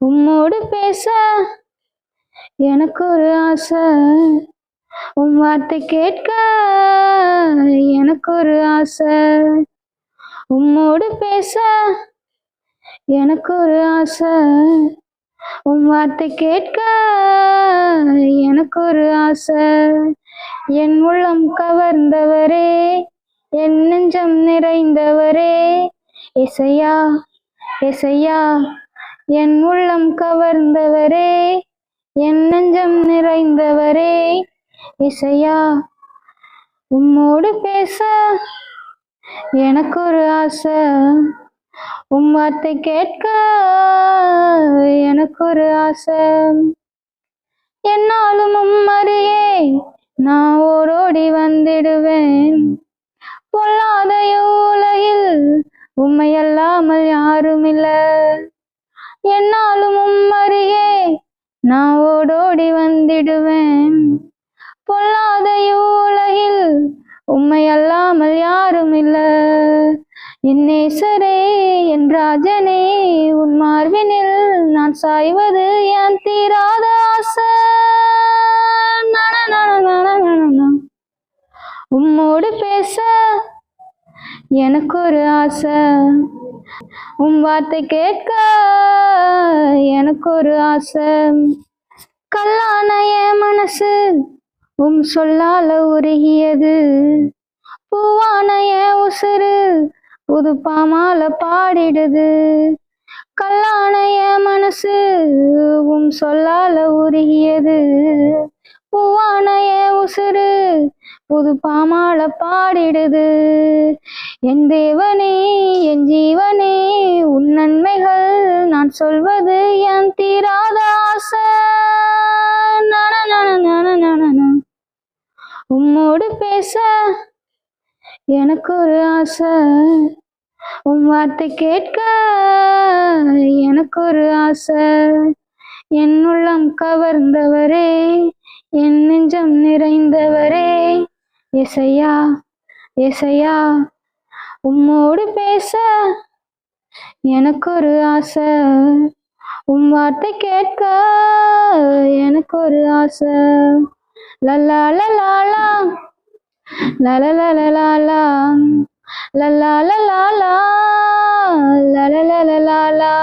உம்மோடு பேச எனக்கு ஒரு ஆசை, உன் வார்த்தை கேட்க எனக்கு ஒரு ஆசை. உம்மோடு பேச எனக்கு ஒரு ஆசை, உன் வார்த்தை கேட்க எனக்கு ஒரு ஆசை. என் உள்ளம் கவர்ந்தவரே, என் நெஞ்சம் நிறைந்தவரே, இசையா இசையா. என் உள்ளம் கவர்ந்தவரே, என் நெஞ்சம் நிறைந்தவரே, இசையா. உம்மோடு பேச எனக்கு ஒரு ஆசை, உன் வார்த்தை கேட்க எனக்கு ஒரு ஆசை. என்னாலும் உம்மறியே நான் ஓடோடி வந்திடுவேன், பொல்லாத உலகில் உம்மை அல்லாமல் யாரும் இல்ல. என்னாலும் உம்மறியே நான் ஓடோடி வந்திடுவேன், பொல்லாத உலகில் உம்மை அல்லாமல் யாரும் இல்ல. என் நேசரே, என் ராஜனே, உன் மார்பினில் நான் சாய்வது என் தீராத ஆசை. உம்மோடு பேச எனக்கு ஒரு ஆசை, உன் வார்த்தை கேட்க எனக்கு ஒரு ஆசை. கல்லான என் மனசு உம் சொல்லால உருகியது, பூவான என் உசுறு புது பாமால பாடிடுது. கல்லான என் மனசு உம் சொல்லால உருகியது, பூவான என் உசுறு புது பாமால பாடிடுது. என் தேவனே, என் ஜீவனே, உன் நன்மைகள் நான் சொல்வது என் தீராத ஆசை. உம்மோடு பேச எனக்கு ஒரு ஆசை, உன் வார்த்தை கேட்க எனக்கு ஒரு ஆசை. என் உள்ளம் கவர்ந்தவரே, என் நெஞ்சம் நிறைந்தவரே, இசையா இசையா. உம்மோடு பேச எனக்கு ஒரு ஆசை, உன் வார்த்தை கேட்க எனக்கு ஒரு ஆசை. லலா லலா லலா லலா லலா லலா லலா லலா லலா.